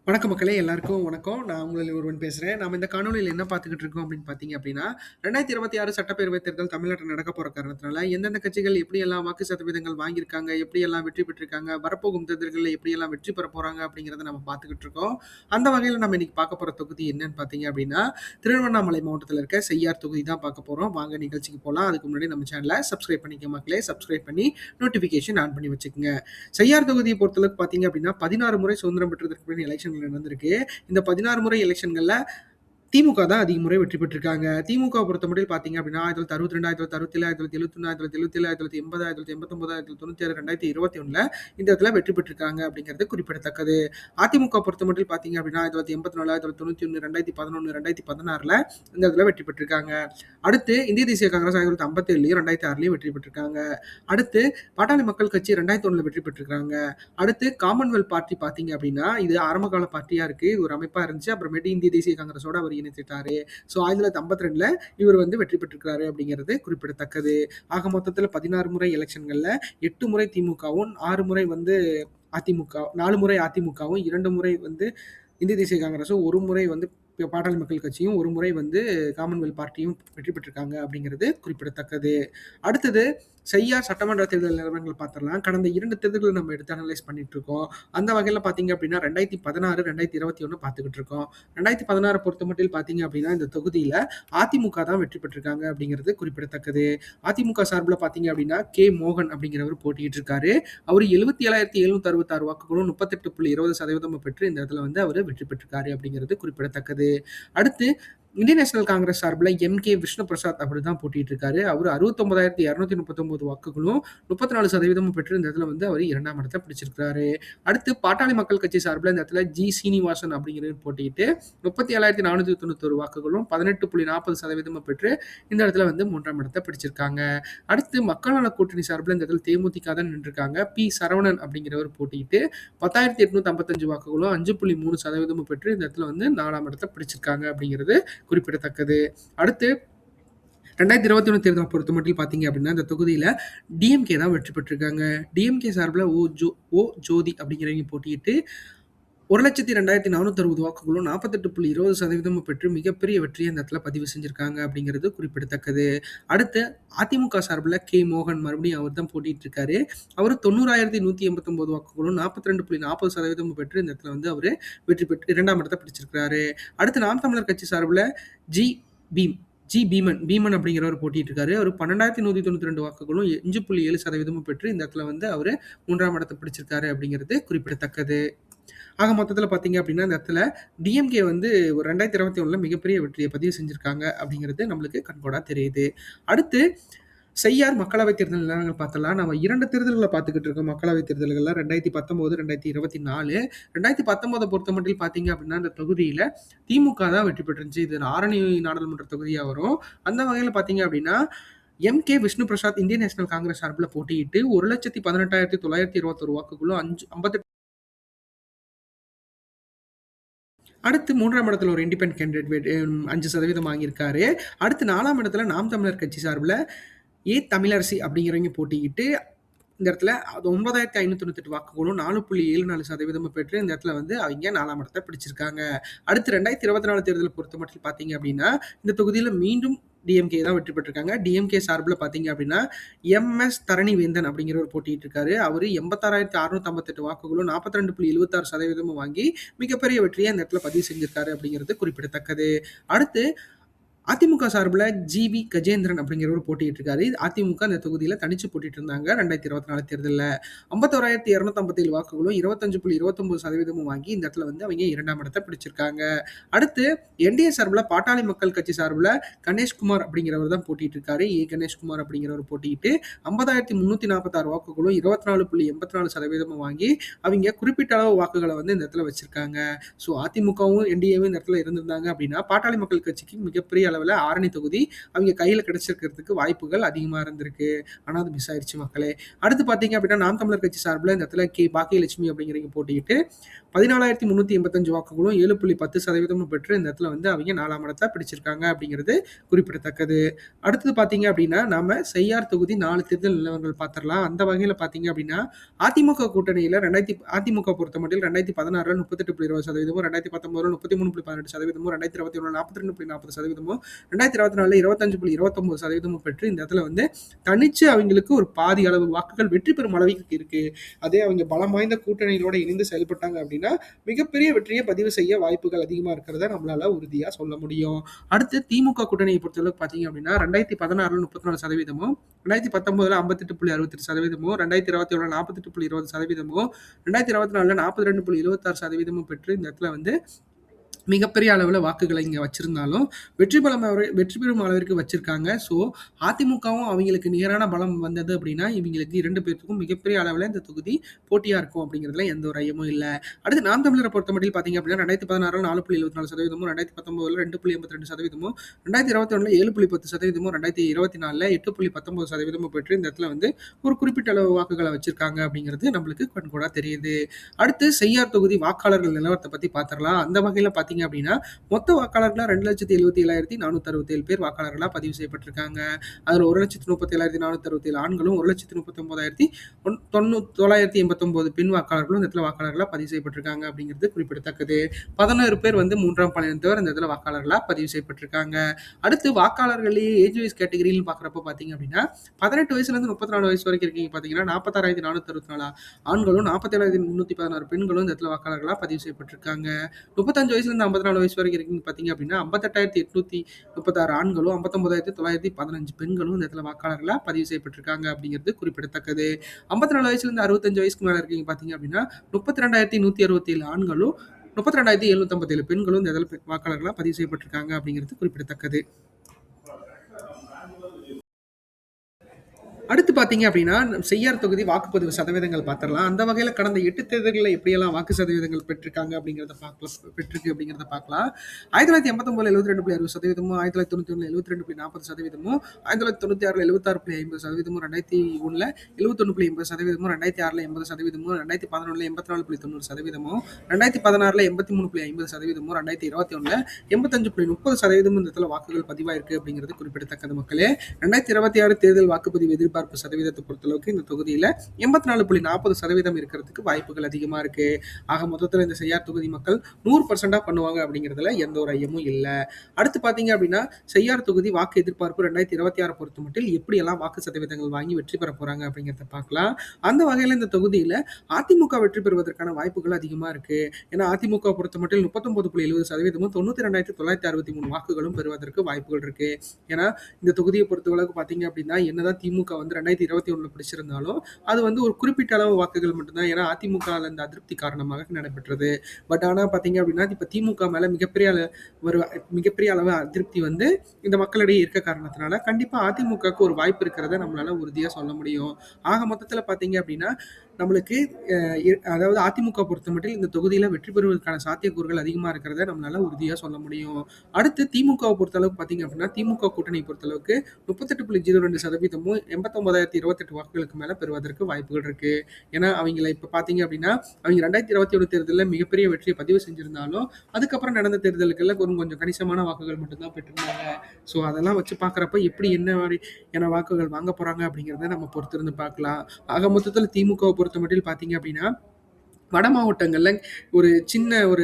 வணக்கம் மக்களே! எல்லாருக்கும் வணக்கம். நான் உங்களில் ஒருவன் பேசுறேன். நாம இந்த காணொளியில என்ன பார்த்துக்கிட்டு இருக்கோம் அப்படின்னு பார்த்தீங்க அப்படின்னா, 2026 சட்டப்பேரவைத் தேர்தல் தமிழ்நாட்டில நடக்கப் போற காரணத்தினால, எந்தெந்த கட்சிகள் எப்படியெல்லாம் வாக்கு சதவீதங்கள் வாங்கியிருக்காங்க, எப்படியெல்லாம் வெற்றி பெற்றிருக்காங்க, வரப்போகும் தேர்தல்கள்ல எப்படியெல்லாம் வெற்றி பெறப் போறாங்க அப்படிங்கிறத நம்ம பார்த்துக்கிட்டு இருக்கோம். அந்த வகையில நம்ம இன்னைக்கு பார்க்க போற தொகுதி என்னன்னு பார்த்தீங்க அப்படின்னா, திருவண்ணாமலை மாவட்டத்தில இருக்க செய்யார் தொகுதி தான் பார்க்க போறோம். வாங்க நிகழ்ச்சிக்கு போலாம். அதுக்கு முன்னாடி நம்ம சேனல சப்ஸ்கிரைப் பண்ணிக்கங்க மக்களே. சப்ஸ்கிரைப் பண்ணி நோட்டிஃபிகேஷன் ஆன் பண்ணி வச்சுக்கங்க. செய்யார் தொகுதியை பொறுத்தளவுக்கு பார்த்தீங்க அப்படின்னா, 16 முறை சுதந்திரம் பெற்றதற்கு பின் எலெக்ஷன்கள் நடந்திருக்கு. இந்த 16 முறை எலெக்ஷன்கள்ல திமுக தான் அதிக முறை வெற்றி பெற்றிருக்காங்க. திமுக பொறுத்தமட்டில் பார்த்தீங்க அப்படின்னா, 1962, 1967, 1967, 1971, 1980, 1989, 2021 இந்த இடத்துல வெற்றி பெற்றிருக்காங்க அப்படிங்கிறது குறிப்பிடத்தக்கது. அதிமுக பொறுத்தமட்டில் பார்த்தீங்க அப்படின்னா, 1984, 1991, 2011, 2016 இந்த இடத்துல வெற்றி பெற்றிருக்காங்க. அடுத்து இந்திய தேசிய காங்கிரஸ் 1957லயும் 2006லயும் வெற்றி பெற்றிருக்காங்க. அடுத்து பாட்டாளி மக்கள் கட்சி 2001ல வெற்றி பெற்றிருக்காங்க. அடுத்து காமன்வெல்த் பார்ட்டி பார்த்தீங்க அப்படின்னா, இது ஆரம்ப கால பார்ட்டியா இருக்கு. இது ஒரு அமைப்பா இருந்துச்சு. அப்புறமேட்டு இந்திய தேசிய காங்கிரஸோட அவர் இணைத்துட்டாரு. ஸோ 1952ல இவர் வந்து வெற்றி பெற்றிருக்கிறாரு அப்படிங்கிறது குறிப்பிடத்தக்கது. ஆக மொத்தத்துல 16 முறை எலெக்ஷன்கள்ல 8 முறை திமுகவும், 6 முறை வந்து அதிமுக, 4 முறை அதிமுகவும், 2 முறை வந்து இந்திய தேசிய காங்கிரஸும், 1 முறை வந்து பாட்டாளி மக்கள் கட்சியும், 1 முறை வந்து காமன்வெல்த் பார்ட்டியும் வெற்றி பெற்றிருக்காங்க அப்படிங்கிறது குறிப்பிடத்தக்கது. அடுத்தது செய்யார் சட்டமன்ற தேர்தல் நிலவரங்கள் பார்த்துடலாம். கடந்த 2 தேர்தல்கள நம்ம எடுத்து அனலைஸ் பண்ணிட்டு இருக்கோம். அந்த வகையில பார்த்தீங்க அப்படின்னா 2016, 2021 பார்த்துக்கிட்டு இருக்கோம். 2016 பொறுத்தமட்டில் பார்த்தீங்க அப்படின்னா, இந்த தொகுதியில அதிமுக தான் வெற்றி பெற்றிருக்காங்க அப்படிங்கிறது குறிப்பிடத்தக்கது. அதிமுக சார்புல பார்த்தீங்க அப்படின்னா, கே. மோகன் அப்படிங்கிறவர் போட்டியிட்டு இருக்காரு. அவரு 77,766 வாக்குகளும் 38.20% பெற்று இந்த இடத்துல வந்து அவரு வெற்றி பெற்றிருக்காரு அப்படிங்கிறது குறிப்பிடத்தக்கது. அடுத்து Indian national Congress சார்புல MK. Vishnu Prasad அப்படிதான் போட்டியிட்டு இருக்காரு. அவரு 69,239 வாக்குகளும் 34% பெற்று இந்த இடத்துல வந்து அவரு 2ஆம் இடத்த பிடிச்சிருக்காரு. அடுத்து பாட்டாளி மக்கள் கட்சி சார்புல இந்த இடத்துல ஜி. சீனிவாசன் அப்படிங்கிறவர் போட்டியிட்டு 37,491 வாக்குகளும் 18.40% பெற்று இந்த இடத்துல வந்து 3ஆம் இடத்த பிடிச்சிருக்காங்க. அடுத்து மக்கள் நல கூட்டணி சார்புல இந்த இடத்துல தேமுதிக தான் நின்றுருக்காங்க. பி. சரவணன் அப்படிங்கிறவர் போட்டியிட்டு 10,855 வாக்குகளும் 5.3% பெற்று இந்த இடத்துல வந்து 4ஆம் இடத்த பிடிச்சிருக்காங்க அப்படிங்கிறது குறிப்பிடத்தக்கது. அடுத்து 2021 தேர்தலை பொறுத்தமட்டில் பார்த்தீங்க அப்படின்னா, இந்த தொகுதியில டிஎம்கே தான் வெற்றி பெற்றிருக்காங்க. டிஎம்கே சார்புல ஓ. ஜோதி அப்படிங்கிறவங்க போட்டியிட்டு 1,02,460 வாக்குகளும் 48.20% பெற்று மிகப்பெரிய வெற்றியை இந்த இடத்துல பதிவு செஞ்சிருக்காங்க அப்படிங்கிறது குறிப்பிடத்தக்கது. அடுத்து அதிமுக சார்புல கே. மோகன் மறுபடியும் அவர் தான் போட்டியிட்டு இருக்காரு. அவரு 90,189 வாக்குகளும் 42.40% பெற்று இந்த இடத்துல வந்து அவரு வெற்றி பெற்று 2ஆம் இடத்த பிடிச்சிருக்காரு. அடுத்து நாம் தமிழர் கட்சி சார்புல ஜி. பீம் ஜி. பீமன் அப்படிங்கிறவர் போட்டிட்டு இருக்காரு. அவர் 12,192 வாக்குகளும் 5.7% பெற்று இந்த இடத்துல வந்து அவரு 3ஆம் இடத்த பிடிச்சிருக்காரு அப்படிங்கிறது குறிப்பிடத்தக்கது. ஆக மொத்தத்துல பார்த்தீங்க அப்படின்னா, இந்த இடத்துல டிஎம்கே வந்து 2021ல மிகப்பெரிய வெற்றியை பதிவு செஞ்சிருக்காங்க அப்படிங்கிறது நம்மளுக்கு கண்கூடா தெரியுது. அடுத்து செய்யார் மக்களவைத் தேர்தல் நிலவரங்கள் பார்த்தலாம். நம்ம 2 தேர்தல்கள பார்த்துக்கிட்டு இருக்கோம். மக்களவைத் தேர்தல்கள்ல 2019, 2024. 2019 பொறுத்தமட்டில் பார்த்தீங்க அப்படின்னா, இந்த தொகுதியில திமுக தான் வெற்றி பெற்றிருந்துச்சு. இது ஆரணி நாடாளுமன்ற தொகுதியா வரும். அந்த வகையில பார்த்தீங்க அப்படின்னா, MK. Vishnu Prasad Indian national Congress சார்புல போட்டியிட்டு 1,18,921 வாக்குகளும் 58 அடுத்து 3ஆம் இடத்துல ஒரு இண்டிபெண்டன்ட் கேண்டிடேட் 5% வாங்கியிருக்காரு. அடுத்து 4ஆம் இடத்துல நாம் தமிழர் கட்சி சார்புல தமிழரசி அப்படிங்கிறவங்க போட்டியிட்டு இந்த இடத்துல 9,598 வாக்குகளும் 4.74% பெற்று இந்த இடத்துல வந்து அவங்க 4ஆம் இடத்த பிடிச்சிருக்காங்க. அடுத்து 2024 தேர்தல் பொறுத்தமட்டில் பார்த்தீங்க அப்படின்னா, இந்த தொகுதியில மீண்டும் டிஎம்கே தான் வெற்றி பெற்றிருக்காங்க. டிஎம்கே சார்புல பார்த்தீங்க அப்படின்னா, எம்.எஸ். தரணிவேந்தன் அப்படிங்கிறவர் போட்டியிட்டு இருக்காரு. அவரு 86,658 வாக்குகளும் 42.76% வாங்கி மிகப்பெரிய வெற்றியை இந்த இடத்துல பதிவு செஞ்சிருக்காரு அப்படிங்கிறது குறிப்பிடத்தக்கது. அடுத்து அதிமுக சார்புல ஜி.வி. கஜேந்திரன் அப்படிங்கிறவர் போட்டியிட்டு இருக்காரு. அதிமுக இந்த தொகுதியில தனிச்சு போட்டிட்டு இருந்தாங்க 2024 தேர்தல்ல. 51,257 வாக்குகளும் 25.29% வாங்கி இந்த இடத்துல வந்து அவங்க 2ஆம் இடத்த பிடிச்சிருக்காங்க. அடுத்து என்டிஏ சார்புல பாட்டாளி மக்கள் கட்சி சார்புல கணேஷ்குமார் அப்படிங்கிறவர் தான் போட்டியிட்டு இருக்காரு. கணேஷ்குமார் அப்படிங்கிறவர் போட்டியிட்டு 50,346 வாக்குகளும் 24.84% வாங்கி அவங்க குறிப்பிட்ட அளவு வாக்குகளை வந்து இந்த இடத்துல வச்சிருக்காங்க. ஸோ அதிமுகவும் என்டிஏவும் இந்த இடத்துல இருந்திருந்தாங்க அப்படின்னா, பாட்டாளி மக்கள் கட்சிக்கு மிகப்பெரிய அளவுல ஆரணி தொகுதி அவங்க கையில கிடைச்சிருக்கிறதுக்கு வாய்ப்புகள் அதிகமா இருந்திருக்கு. ஆனா அது மிஸ் ஆயிருச்சு மக்களே. அடுத்து பார்த்தீங்க அப்படின்னா, நாம் தமிழர் கட்சி சார்புல இந்த இடத்துல கே. பாக்கியலட்சுமி அப்படிங்கிறவங்க போட்டியிட்டு 14,385 வாக்குகளும் 7.10% பெற்று இந்த இடத்துல வந்து அவங்க 4ஆம் இடத்த பிடிச்சிருக்காங்க அப்படிங்கிறது குறிப்பிடத்தக்கது. அடுத்தது பார்த்தீங்க அப்படின்னா, நாம செய்யார் தொகுதி 4 தேர்தல் நிலவரங்கள் பார்த்துரலாம். அந்த வகையில பார்த்தீங்க அப்படின்னா, அதிமுக கூட்டணியில அதிமுக பொறுத்தமட்டில் 2016ல 38.20%, 2019ல 33.18%, 2021ல 42.40%, 2024ல 25.29% பெற்று இந்த இடத்துல வந்து தனிச்சு அவங்களுக்கு ஒரு பாதி அளவு வாக்குகள் வெற்றி பெறும் அளவுக்கு இருக்கு. அதே அவங்க பலம் வாய்ந்த கூட்டணிகளோட இணைந்து செயல்பட்டாங்க அப்படின்னா மிகப்பெரிய வெற்றியை பதிவு செய்ய வாய்ப்புகள் அதிகமா இருக்கிறத நம்மளால உறுதியா சொல்ல முடியும். அடுத்து திமுக கூட்டணியை பொறுத்தளவுக்கு பார்த்தீங்க அப்படின்னா 2016ல 34%, 2019ல 58.68%, 2021ல 48.20%, 2024ல 42.76% பெற்று இந்த இடத்துல வந்து மிகப்பெரிய அளவுல வாக்குகளை இங்க வச்சிருந்தாலும், வெற்றி பெறும் அளவிற்கு வச்சிருக்காங்க. ஸோ, அதிமுகவும் அவங்களுக்கு நிகரான பலம் வந்தது அப்படின்னா, இவங்களுக்கு 2 பேத்துக்கும் மிகப்பெரிய அளவுல இந்த தொகுதி போட்டியா இருக்கும் அப்படிங்கிறதுல எந்த ஒரு ஐயமும் இல்ல. அடுத்து நாம் தமிழரை பொறுத்தமட்டில் பார்த்தீங்க அப்படின்னா, 2016ல 4.74%, 2019ல 2.82%, 2021ல 7.10%, 2024ல 8.19% பெற்று இந்த இடத்துல வந்து ஒரு குறிப்பிட்ட அளவு வாக்குகள வச்சிருக்காங்க அப்படிங்கிறது நம்மளுக்கு கண்கூடா தெரியுது. அடுத்து செய்யார் தொகுதி வாக்காளர்கள் நிலவரத்த பத்தி பார்த்துரலாம். அந்த வகையில பார்த்தீங்க அப்படின்னா, மொத்த வாக்காளர்களா 2,77,467 பேர் வாக்காளர்களா பதிவு செய்யப்பட்டிருக்காங்க. அதுல 1,37,467 ஆண்களும், 1,39,989 பெண் வாக்காளர்களும் இந்த இடத்துல வாக்காளர்களா பதிவு செய்யப்பட்டிருக்காங்க அப்படிங்கிறது குறிப்பிடத்தக்கது. 11 பேர் வந்து 3ஆம் பாலினத்தவர் இந்த இடத்துல வாக்காளர்களா பதிவு செய்யப்பட்டிருக்காங்க. அடுத்து வாக்காளர்களையே ஏஜ் வைஸ் கேட்டகரின்னு பார்க்குறப்ப பார்த்தீங்க அப்படின்னா, 18 வயசுலேருந்து 34 வயசு வரைக்கும் இருக்கீங்க பார்த்தீங்கன்னா, 46,464 ஆண்களும், 47,316 பெண்களும் இந்த இடத்துல வாக்காளர்களா பதிவு செய்யப்பட்டிருக்காங்க. 35 வயசுலேருந்து 54 வயசு வரைக்கும் இருக்கீங்க பார்த்தீங்க அப்படின்னா, 58,836 ஆண்களும், 59,915 பெண்களும் இந்த இடத்துல வாக்காளர்களா பதிவு செய்யப்பட்டிருக்காங்க அப்படிங்கிறது குறிப்பிடத்தக்கது. 54 வயசுலேருந்து 65 வயசுக்கு மேல இருக்கீங்க பார்த்தீங்க அப்படின்னா, 32,167 ஆண்களும், 32,757 பெண்களும் இந்த இடத்துல வாக்காளர்களா பதிவு செய்யப்பட்டிருக்காங்க அப்படிங்கிறது குறிப்பிடத்தக்கது. அடுத்து பார்த்தீங்க அப்படின்னா, செய்யார் தொகுதி வாக்குப்பதிவு சதவீதங்கள் பார்த்துரலாம். அந்த வகையில கடந்த 8 தேர்தல்கள்ல எப்படியெல்லாம் வாக்கு சதவீதங்கள் பெற்றிருக்காங்க அப்படிங்கிறத பார்க்கலாம். 1989ல 72.60%, 1991ல 72.40%, 1996ல 76.50%, 2001ல 71.80%, 2006ல 80%, 2011ல 84.90%, 2016ல 83.50%, 2021ல 85.30% இந்த இடத்துல வாக்குகள் பதிவாயிருக்கு அப்படிங்கிறது குறிப்பிடத்தக்கது மக்களே. 2026 தேர்தல் வாக்குப்பதிவு எதிர்பார்ப்பு சதவீதத்தை பொறுத்தளவுக்கு இந்த தொகுதியில 84.40% இருக்கிறதுக்கு வாய்ப்புகள் அதிகமா இருக்கு. ஆக மொத்தத்தில் இந்த செய்யார் தொகுதி மக்கள் 100% பண்ணுவாங்க அப்படிங்கிறதுல எந்த ஒரு ஐயமும் இல்ல. அடுத்து பார்த்தீங்க அப்படின்னா, செய்யார் தொகுதி வாக்கு எதிர்பார்ப்பு 2026 பொறுத்த மட்டும் எப்படி எல்லாம் வாக்கு சதவீதங்கள் வாங்கி வெற்றி பெற போறாங்க அப்படிங்கிறத பார்க்கலாம். அந்த வகையில இந்த தொகுதியில அதிமுக வெற்றி பெறுவதற்கான வாய்ப்புகள் அதிகமா இருக்கு. ஏன்னா அதிமுக பொறுத்த மட்டும் 39.70%, 92,963 வாக்குகளும் பெறுவதற்கு வாய்ப்புகள் இருக்கு. ஏன்னா இந்த தொகுதியை பொறுத்தளவுக்கு பார்த்தீங்க அப்படின்னா, என்னதான் திமுக வந்து 2021ல பிடிச்சிருந்தாலும் அது வந்து ஒரு குறிப்பிட்ட அளவு வாக்குகள் மட்டும்தான். ஏன்னா அதிமுக இந்த அதிருப்தி காரணமாக நடைபெற்றது. பட் ஆனா பார்த்தீங்க அப்படின்னா, இப்ப திமுக மேல மிகப்பெரிய அளவு அதிருப்தி வந்து இந்த மக்களிடையே இருக்க காரணத்தினால கண்டிப்பா அதிமுகவுக்கு ஒரு வாய்ப்பு இருக்கிறத நம்மளால உறுதியா சொல்ல முடியும். ஆக மொத்தத்துல பார்த்தீங்க அப்படின்னா, நம்மளுக்கு அதாவது அதிமுக பொறுத்தமட்டில் இந்த தொகுதியில வெற்றி பெறுவதற்கான சாத்தியக்கூறுகள் அதிகமா இருக்கிறத நம்மளால உறுதியா சொல்ல முடியும். அடுத்து திமுகவை பொறுத்தளவுக்கு பார்த்தீங்க அப்படின்னா, திமுக கூட்டணியை பொறுத்தளவுக்கு 38.02%, 89,028 வாக்குகளுக்கு மேல பெறுவதற்கு வாய்ப்புகள் இருக்கு. ஏன்னா அவங்கள இப்ப பார்த்தீங்க அப்படின்னா, அவங்க 2021 தேர்தலில் மிகப்பெரிய வெற்றியை பதிவு செஞ்சிருந்தாலும் அதுக்கப்புறம் நடந்த தேர்தலுக்குள்ள கொஞ்சம் கணிசமான வாக்குகள் மட்டும்தான் பெற்றிருந்தாங்க. ஸோ அதெல்லாம் வச்சு பார்க்குறப்ப எப்படி என்ன மாதிரியான வாக்குகள் வாங்க போறாங்க அப்படிங்கிறத நம்ம பொறுத்திருந்து பார்க்கலாம். ஆக மொத்தத்தில் திமுகவை பொறுத்த மட்டும் பார்த்தீங்க அப்படின்னா, வட மாவட்டங்கள்ல ஒரு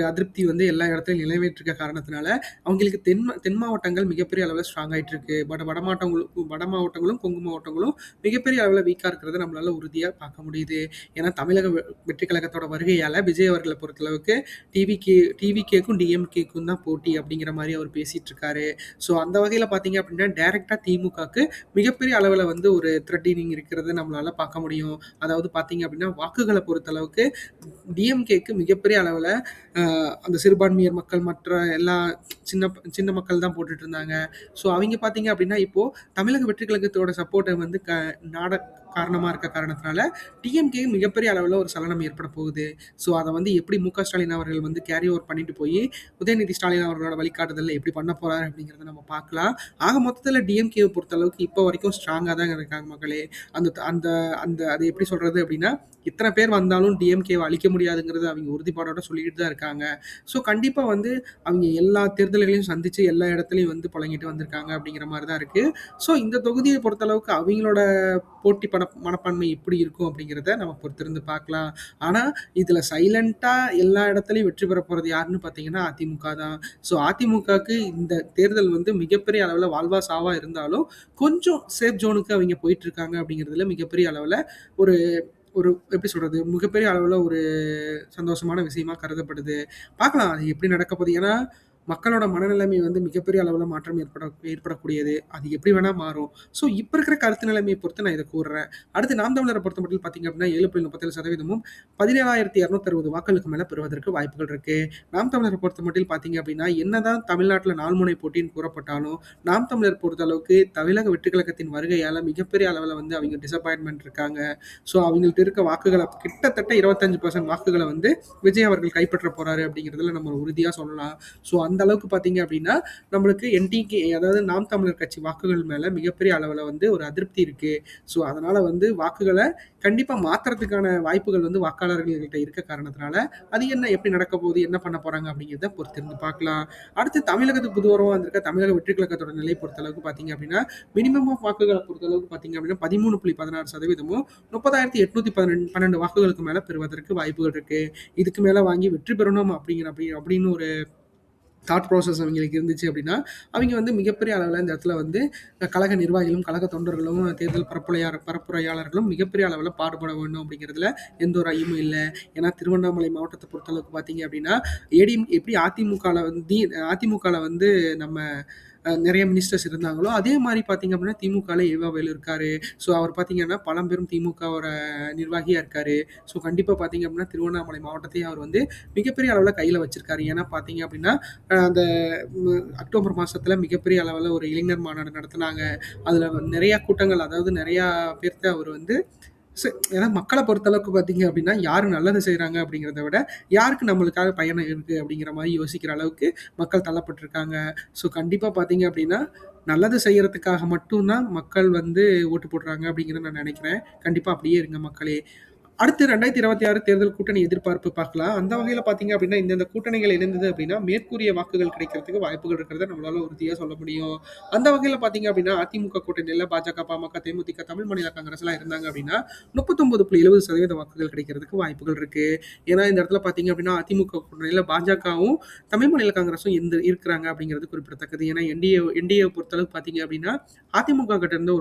அதிருப்தி வந்து எல்லா இடத்துலயும் நிலவிட்டிருக்க காரணத்தினால அவங்களுக்கு தென் மாவட்டங்கள் மிகப்பெரிய அளவில் ஸ்ட்ராங் ஆயிட்டு இருக்கு. பட் வட மாவட்டங்களும் கொங்கு மாவட்டங்களும் மிகப்பெரிய அளவில் வீக்கா இருக்கிறத நம்மளால உறுதியா பார்க்க முடியுது. ஏன்னா தமிழக வெற்றி கழகத்தோட வருகையால விஜய் அவர்களை பொறுத்தளவுக்கு டிவிகேக்கும் டிஎம்கேக்கும் தான் போட்டி அப்படிங்கிற மாதிரி அவர் பேசிட்டு இருக்காரு. ஸோ அந்த வகையில பார்த்தீங்க அப்படின்னா டைரக்டா திமுகக்கு மிகப்பெரிய அளவில் வந்து ஒரு த்ரெட்டினிங் இருக்கிறத நம்மளால பார்க்க முடியும். அதாவது பார்த்தீங்க அப்படின்னா வாக்குகளை பொறுத்தளவுக்கு டிஎம்கேக்கு மிகப்பெரிய அளவில் அந்த சிறுபான்மையர் மக்கள் மற்ற எல்லா சின்ன மக்கள் தான் போட்டுட்டு இருந்தாங்க. ஸோ அவங்க பார்த்தீங்க அப்படின்னா இப்போ தமிழக வெற்றி கழகத்தோட சப்போர்ட்டை வந்து காரணமா இருக்க காரணத்தினால டிஎம்கே மிகப்பெரிய அளவுல ஒரு சலனம் ஏற்பட போகுது. ஸோ அத வந்து எப்படி மு.க. ஸ்டாலின் அவர்கள் வந்து கேரி ஓவர் பண்ணிட்டு போயி, உதயநிதி ஸ்டாலின் அவர்களோட வழிகாட்டுதல்ல எப்படி பண்ண போறாரு அப்படிங்கிறத நம்ம பார்க்கலாம். ஆக மொத்தத்துல டிஎம்கேவ பொறுத்தளவுக்கு இப்போ வரைக்கும் ஸ்ட்ராங்கா தான் இருக்காங்க மக்களே. அந்த அந்த அந்த அது எப்படி சொல்றது அப்படின்னா, இத்தன பேர் வந்தாலும் டிஎம்கேவ அழிக்க முடியாதுங்கிறத அவிங்க உறுதிப்பாடோட சொல்லிட்டு தான் இருக்காங்க. ஸோ கண்டிப்பா வந்து அவிங்க எல்லா தேர்தல்களையும் சந்திச்சு எல்லா இடத்துலயும் வந்து புழங்கிட்டு வந்திருக்காங்க அப்படிங்கிற மாரி தான் இருக்கு. ஸோ இந்த தொகுதிய பொறுத்தளவுக்கு அவிங்களோட போட்டி மனப்பான்மை எப்படி இருக்கும் அப்படிங்கிறத நம்ம பொறுத்திருந்து பார்க்கலாம். ஆனா, இதுல சைலன்ட்டா எல்லா இடத்துலயும் வெற்றி பெற போறது யாருன்னு பார்த்தீங்கன்னா, அதிமுக தான். ஸோ அதிமுகக்கு இந்த தேர்தல் வந்து மிகப்பெரிய அளவுல வாழ்வா சாவா இருந்தாலும், கொஞ்சம் சேஃப் ஜோனுக்கு அவிங்க போயிட்டுருக்காங்க அப்படிங்கிறதுல மிகப்பெரிய அளவுல ஒரு ஒரு எப்படி சொல்றது? மிகப்பெரிய அளவுல ஒரு சந்தோஷமான விஷயமா கருதப்படுது. பார்க்கலாம் அது எப்படி நடக்க போகுது. ஏன்னா, மக்களோட மனநிலைமை வந்து மிகப்பெரிய அளவுல மாற்றம் ஏற்படக்கூடியது. அது எப்படி வேணா மாறும். ஸோ இப்ப இருக்கிற கருத்து நிலைமைய பொறுத்து நான் இத கூறுறேன். அடுத்து நாம் தமிழர பொறுத்தமட்டில் பார்த்தீங்க அப்படின்னா 7.37% 17,260 வாக்குகளுக்கு மேல பெறுவதற்கு வாய்ப்புகள் இருக்கு. நாம் தமிழர பொறுத்தமட்டில் பார்த்தீங்க அப்படின்னா, என்னதான் தமிழ்நாட்டுல நால்முனை போட்டின்னு கூறப்பட்டாலும், நாம் தமிழர் பொறுத்த அளவுக்கு தமிழக வெற்றி கழகத்தின் வருகையால மிகப்பெரிய அளவுல வந்து அவிங்க டிசப்பாயின்ட்மென்ட் இருக்காங்க. ஸோ அவங்கள்ட்ட இருக்க வாக்குகள கிட்டத்தட்ட 25% வாக்குகள வந்து விஜய் அவர்கள் கைப்பற்ற போறாரு அப்படிங்கிறதுல நம்ம உறுதியா சொல்லலாம். ஸோ அந்த அளவுக்கு பார்த்தீங்க அப்படின்னா, நம்மளுக்கு என்டிகே அதாவது நாம் தமிழர் கட்சி வாக்குகள் மேல மிகப்பெரிய அளவுல வந்து ஒரு அதிருப்தி இருக்கு. ஸோ அதனால வந்து வாக்குகள கண்டிப்பா மாத்துறதுக்கான வாய்ப்புகள் வந்து வாக்காளர்கள்கிட்ட இருக்க காரணத்தினால, அது என்ன எப்படி நடக்க போகுது, என்ன பண்ண போறாங்க அப்படிங்கிறத பொறுத்திருந்து பார்க்கலாம். அடுத்து தமிழகத்துக்கு புதுவரவா வந்திருக்க தமிழக வெற்றி கழகத்தோட நிலை பொறுத்தளவுக்கு பார்த்தீங்க அப்படின்னா, மினிமம் ஆஃப் வாக்குகள பொறுத்தளவுக்கு பார்த்தீங்க அப்படின்னா 13.16% 30,812 வாக்குகளுக்கு மேல பெறுவதற்கு வாய்ப்புகள் இருக்கு. இதுக்கு மேல வாங்கி வெற்றி பெறணும் அப்படின்னு ஒரு தாட் ப்ராசஸ் அவங்களுக்கு இருந்துச்சு அப்படின்னா, அவிங்க வந்து மிகப்பெரிய அளவுல இந்த இடத்துல வந்து கழக நிர்வாகிகளும், கழக தொண்டர்களும், தேர்தல் பரப்புரையாளர்களும் மிகப்பெரிய அளவுல பாடுபட வேண்டும் அப்படிங்கிறதுல எந்த ஒரு ஐயமும் இல்ல. ஏன்னா திருவண்ணாமலை மாவட்டத்த பொறுத்தளவுக்கு பார்த்தீங்க அப்படின்னா, எப்படி அதிமுகல வந்து நம்ம நெறைய மினிஸ்டர்ஸ் இருந்தாங்களோ, அதே மாரி பார்த்தீங்க அப்படின்னா திமுகல ஏவா வேலு இருக்காரு. ஸோ அவர் பார்த்தீங்கன்னா பழம்பெரும் திமுகவோட நிர்வாகியா இருக்காரு. ஸோ கண்டிப்பா பார்த்தீங்க அப்படின்னா திருவண்ணாமலை மாவட்டத்தையும் அவர் வந்து மிகப்பெரிய அளவுல கையில வச்சிருக்காரு. ஏன்னா பார்த்தீங்க அப்படின்னா, அந்த அக்டோபர் மாசத்துல மிகப்பெரிய அளவுல ஒரு இளைஞர் மாநாடு நடத்துனாங்க. அதுல நெறைய கூட்டங்கள் அதாவது நெறையா பேர்த்த அவர் வந்து ஏன்னா மக்கள பொறுத்தளவுக்கு பார்த்தீங்க அப்படின்னா, யாரு நல்லது செய்றாங்க அப்படிங்கிறத விட, யாருக்கு நம்மளுக்காக பயணம் இருக்கு அப்படிங்கிற மாரி யோசிக்கிற அளவுக்கு மக்கள் தள்ளப்பட்டுருக்காங்க. ஸோ கண்டிப்பா பார்த்தீங்க அப்படின்னா, நல்லது செய்யறதுக்காக மட்டும் தான் மக்கள் வந்து ஓட்டு போடுறாங்க அப்படிங்கிறத நான் நெனைக்கிறேன். கண்டிப்பா அப்படியே இருங்க மக்களே. அடுத்து 2026 தேர்தல் கூட்டணி எதிர்பார்ப்பு பார்க்கலாம். அந்த வகையில பார்த்தீங்க அப்படின்னா, இந்தந்த கூட்டணிகள் இணைந்தது அப்படின்னா, மேற்கூறிய வாக்குகள் கிடைக்கிறதுக்கு வாய்ப்புகள் இருக்கிறத நம்மளால உறுதியா சொல்ல முடியும். அந்த வகையில பார்த்தீங்க அப்படின்னா, அதிமுக கூட்டணியில பாஜக, பாமக, தேமுதிக, தமிழ் மாநில காங்கிரஸ்லாம் இருந்தாங்க அப்படின்னா, 39.70% வாக்குகள் கிடைக்கிறதுக்கு வாய்ப்புகள் இருக்கு. ஏன்னா, இந்த இடத்துல பார்த்தீங்க அப்படின்னா, அதிமுக கூட்டணியில பாஜகவும், தமிழ் மாநில காங்கிரஸும் இருக்கிறாங்க அப்படிங்கிறது குறிப்பிடத்தக்கது. ஏன்னா, என்டிஏ பொறுத்தளவுக்கு பார்த்தீங்க அப்படின்னா, அதிமுக கிட்ட இருந்து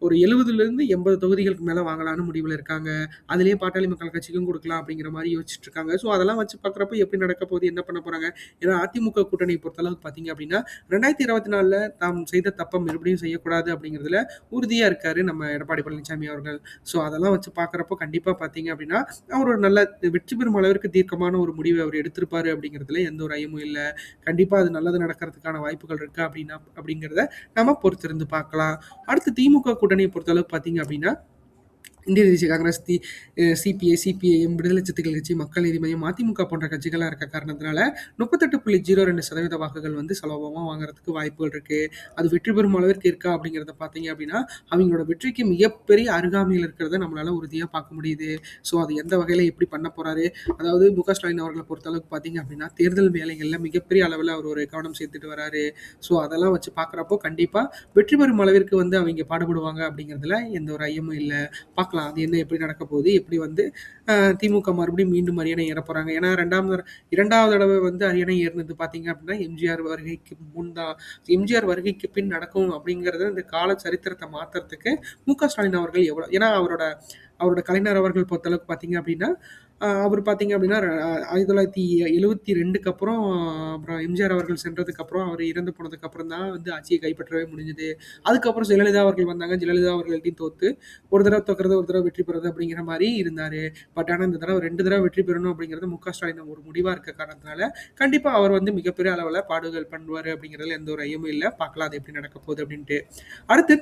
ஒரு 70லிருந்து 80 தொகுதிகளுக்கு மேல வாங்கலாம்னு முடிவுல இருக்காங்க. அதிலேயே பாட்டாளி மக்கள் கட்சிக்கும் குடுக்கலாம் அப்படிங்கிற மாரி யோசிச்சுட்டு இருக்காங்க. ஸோ அதெல்லாம் வச்சு பார்க்குறப்ப எப்படி நடக்க போகுது, என்ன பண்ண போறாங்க? ஏன்னா அதிமுக கூட்டணிய பொறுத்தளவுக்கு பார்த்தீங்க அப்படின்னா, 2024ல தாம் செய்த தப்ப மறுபடியும் செய்யக்கூடாது அப்படிங்கிறதுல உறுதியா இருக்காரு நம்ம எடப்பாடி பழனிசாமி அவர்கள். ஸோ அதெல்லாம் வச்சு பார்க்குறப்போ கண்டிப்பா பார்த்தீங்க அப்படின்னா, அவர் ஒரு நல்ல வெற்றி பெறும் அளவிற்கு தீர்க்கமான ஒரு முடிவை அவர் எடுத்திருப்பாரு அப்படிங்கிறதுல எந்த ஒரு ஐயமும் இல்ல. கண்டிப்பா அது நல்லது நடக்கிறதுக்கான வாய்ப்புகள் இருக்கா அப்படிங்கிறத நம்ம பொறுத்திருந்து பார்க்கலாம். அடுத்து திமுக கூட்டணிய பொறுத்தளவுக்கு பார்த்தீங்க அப்படின்னா, இந்திய தேசிய காங்கிரஸ், சிபிஐ, சிபிஐஎம், விடுதலை சிறுத்தைகள் கட்சி, மக்கள் நீதி மய்யம், அதிமுக போன்ற கட்சிகளா இருக்க காரணத்தினால 38.02% வாக்குகள் வந்து சுலபமா வாங்குறதுக்கு வாய்ப்புகள் இருக்கு. அது வெற்றி பெறும் அளவிற்கு இருக்கா அப்படிங்கிறத பார்த்தீங்க அப்படின்னா, அவங்களோட வெற்றிக்கு மிகப்பெரிய அருகாமையில் இருக்கிறத நம்மளால உறுதியா பார்க்க முடியுது. ஸோ அது எந்த வகையில எப்படி பண்ண போறாரு? அதாவது மு.க. ஸ்டாலின் அவர்கள பொறுத்தளவுக்கு பார்த்தீங்க அப்படின்னா, தேர்தல் வேலைகள்ல மிகப்பெரிய அளவுல அவர் ஒரு கவனம் சேர்த்துட்டு வராரு. ஸோ அதெல்லாம் வச்சு பார்க்குறப்போ கண்டிப்பா வெற்றி பெறும் அளவிற்கு வந்து அவிங்க பாடுபடுவாங்க அப்படிங்கிறதுல எந்த ஒரு ஐயமும் இல்ல. பார்க்கலாம். அது என்ன எப்படி நடக்க போகுது? எப்படி வந்து திமுக மறுபடியும் மீண்டும் அரியணை ஏறப் போறாங்க. ஏன்னா 2வது தடவ வந்து அரியணை ஏறுனது பார்த்தீங்க அப்படின்னா, எம்ஜிஆர் வருகைக்கு முன் தான். எம்ஜிஆர் வருகைக்கு பின் நடக்கும் அப்படிங்கிறத இந்த கால சரித்திரத்த மாத்துறதுக்கு மு.க. ஸ்டாலின் அவர்கள் ஏன்னா அவரோட அவரோட கலைஞர் அவர்கள் பொறுத்தளவுக்கு பார்த்தீங்க அப்படின்னா, அவர் பார்த்தீங்க அப்படின்னா 1972க்கு அப்புறம் அப்புறம் எம்ஜிஆர் அவர்கள் சென்றதுக்கு அப்புறம் அவர் இறந்து போனதுக்கு அப்புறம் தான் வந்து ஆட்சியை கைப்பற்றவே முடிஞ்சது. அதுக்கப்புறம் ஜெயலலிதா அவர்கள் வந்தாங்க. ஜெயலலிதா அவர்கள்ட்டயும் தோத்து, ஒரு தடவ தோக்குறது, ஒரு தடவ வெற்றி பெறது அப்படிங்கிற மாரி இருந்தாரு. பட் ஆனா இந்த தடவ 2 தடவ வெற்றி பெறணும் அப்படிங்கிறது மு.க. ஸ்டாலின் ஒரு முடிவா இருக்க காரணத்தினால, கண்டிப்பா அவர் வந்து மிகப்பெரிய அளவுல பாடுகள் பண்ணுவாரு அப்படிங்கிறதுல எந்த ஒரு ஐயமும் இல்ல. பார்க்கலாம் அது எப்படி நடக்க போகுது அப்படின்ட்டு. அடுத்து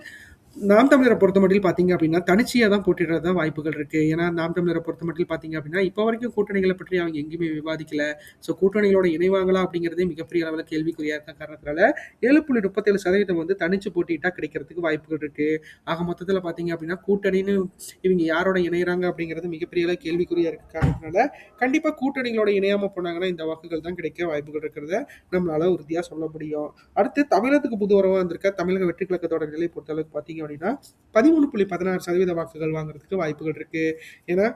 நாம் தமிழர பொறுத்தமட்டில் பார்த்தீங்க அப்டின்னா, தனிச்சையா தான் போட்டியிட தான் வாய்ப்புகள் இருக்கு. ஏன்னா, நாம் தமிழர பொறுத்தமட்டில் பார்த்தீங்க அப்டின்னா, இப்ப வரைக்கும் கூட்டணிகள பற்றி அவங்க எங்கேயுமே விவாதிக்கல. ஸோ கூட்டணிகளோட இணைவாங்களா அப்படிங்கிறதே மிகப்பெரிய அளவுல கேள்விக்குறியா இருக்க காரணத்தினால, 7.37% வந்து தனிச்சு போட்டியிட்டா கிடைக்கிறதுக்கு வாய்ப்புகள் இருக்கு. ஆக மொத்தத்தில பார்த்தீங்க அப்டின்னா, கூட்டணின்னு இவங்க யாரோட இணையறாங்க அப்படிங்கிறது மிகப்பெரிய அளவு கேள்விக்குறியா இருக்க காரணத்தினால, கண்டிப்பா கூட்டணிகளோட இணையாம போனாங்கன்னா, இந்த வாக்குகள் தான் கிடைக்க வாய்ப்புகள் இருக்கிறத நம்மளால உறுதியா சொல்ல முடியும். அடுத்து தமிழகத்துக்கு புது வரவா வந்திருக்க தமிழக வெற்றி கழகத்தோட நிலை பொறுத்தளவுக்கு பார்த்தீங்க அப்படின்னா 13.16% வாக்குகள் வாங்குறதுக்கு வாய்ப்புகள் இருக்கு. ஏன்னா,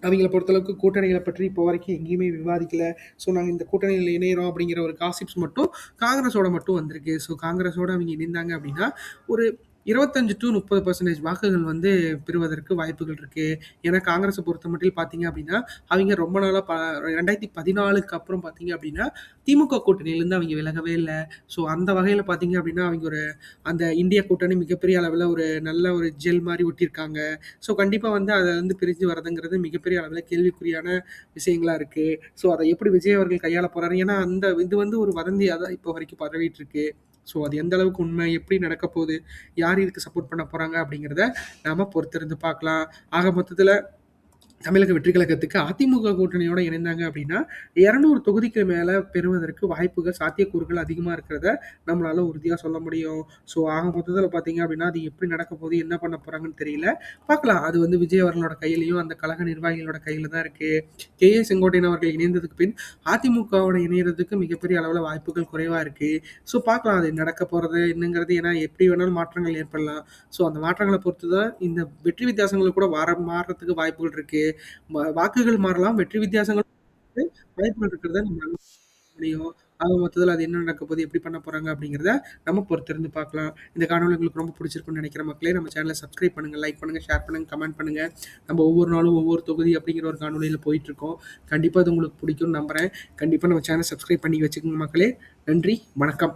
அவைங்கள பொறுத்தளவுக்கு கூட்டணிகள பற்றி இப்போ வரைக்கும் எங்கேயுமே விவாதிக்கல. ஸோ, நாங்க இந்த கூட்டணியில இணையிறோம் அப்படிங்கிற ஒரு காசிப்ஸ் மட்டும் காங்கிரஸோட மட்டும் வந்திருக்கு. ஸோ, காங்கிரஸோட அவைங்க இணைந்தாங்க அப்படின்னா, ஒரு 25 டூ 30% வாக்குகள் வந்து பெறுவதற்கு வாய்ப்புகள் இருக்கு. ஏன்னா, காங்கிரஸ பொறுத்தமட்டில் பார்த்தீங்க அப்படின்னா, அவைங்க ரொம்ப நாளா 2014க்கு அப்புறம் பார்த்தீங்க அப்படின்னா, திமுக கூட்டணியிலருந்து அவைங்க விலகவே இல்ல. ஸோ, அந்த வகையில பார்த்தீங்க அப்படின்னா, அவைங்க ஒரு அந்த இந்தியா கூட்டணி மிகப்பெரிய அளவுல ஒரு நல்ல ஒரு ஜெல் மாரி ஒட்டியிருக்காங்க. ஸோ, கண்டிப்பா வந்து அதுலருந்து பிரிஞ்சு வரதுங்கிறது மிகப்பெரிய அளவுல கேள்விக்குறியான விஷயங்களா இருக்கு. ஸோ, அத எப்படி விஜய் அவர்கள் கையாள போறாரு? ஏன்னா, அந்த இது வந்து ஒரு வதந்தியா தான் இப்போ வரைக்கும் பரவிட்டு இருக்கு. ஸோ, அது எந்த அளவுக்கு உண்மை? எப்படி நடக்கப் போகுது? யார் இதுக்கு சப்போர்ட் பண்ண போறாங்க? அப்படிங்கிறத நாம பொறுத்திருந்து பார்க்கலாம். ஆக மொத்தத்தில தமிழக வெற்றி கழகத்துக்கு அதிமுக கூட்டணியோட இணைந்தாங்க அப்படின்னா, 200 தொகுதிக்கு மேல பெறுவதற்கு வாய்ப்புகள், சாத்தியக்கூறுகள் அதிகமா இருக்கிறத நம்மளால உறுதியா சொல்ல முடியும். ஸோ, ஆக மொத்தத்தில பார்த்தீங்க அப்படின்னா, அது எப்படி நடக்கப் போகுது, என்ன பண்ண போறாங்கன்னு தெரியல. பார்க்கலாம். அது வந்து விஜய் அவர்களோட கையிலயும், அந்த கழக நிர்வாகிகளோட கையில தான் இருக்கு. கே.ஏ. செங்கோட்டையன் அவர்கள் இணைந்ததுக்கு பின், அதிமுகவோட இணையறதுக்கு மிகப்பெரிய அளவுல வாய்ப்புகள் குறைவா இருக்கு. ஸோ, பார்க்கலாம் அது நடக்கப் போறது என்னங்கிறது. ஏன்னா, எப்படி வேணாலும் மாற்றங்கள் ஏற்படலாம். ஸோ, அந்த மாற்றங்கள பொறுத்து தான் இந்த வெற்றி வித்தியாசங்கள் கூட மாறுறதுக்கு வாய்ப்புகள் இருக்கு. வாக்குகள் மாறலாம். வெற்றி வித்தியாசங்கள் வாய்ப்புகள் இருக்கிறத நம்மளால முடியும். ஆக மொத்தத்தில அது என்ன நடக்க போகுது, எப்படி பண்ண போறாங்க அப்படிங்கிறத நம்ம பொறுத்திருந்து பார்க்கலாம். இந்த காணொளி உங்களுக்கு ரொம்ப பிடிச்சிருக்கும்னு நினைக்கிற மக்களே, நம்ம சேனல சப்ஸ்கிரைப் பண்ணுங்க, லைக் பண்ணுங்க, ஷேர் பண்ணுங்க, கமெண்ட் பண்ணுங்க. நம்ம ஒவ்வொரு நாளும் ஒவ்வொரு தொகுதி அப்படிங்கிற ஒரு காணொளியில போயிட்டுருக்கோம். கண்டிப்பா அது உங்களுக்கு பிடிக்கும்னு நம்புறேன். கண்டிப்பா நம்ம சேனல சப்ஸ்கிரைப் பண்ணி வச்சுக்கோங்க மக்களே. நன்றி, வணக்கம்.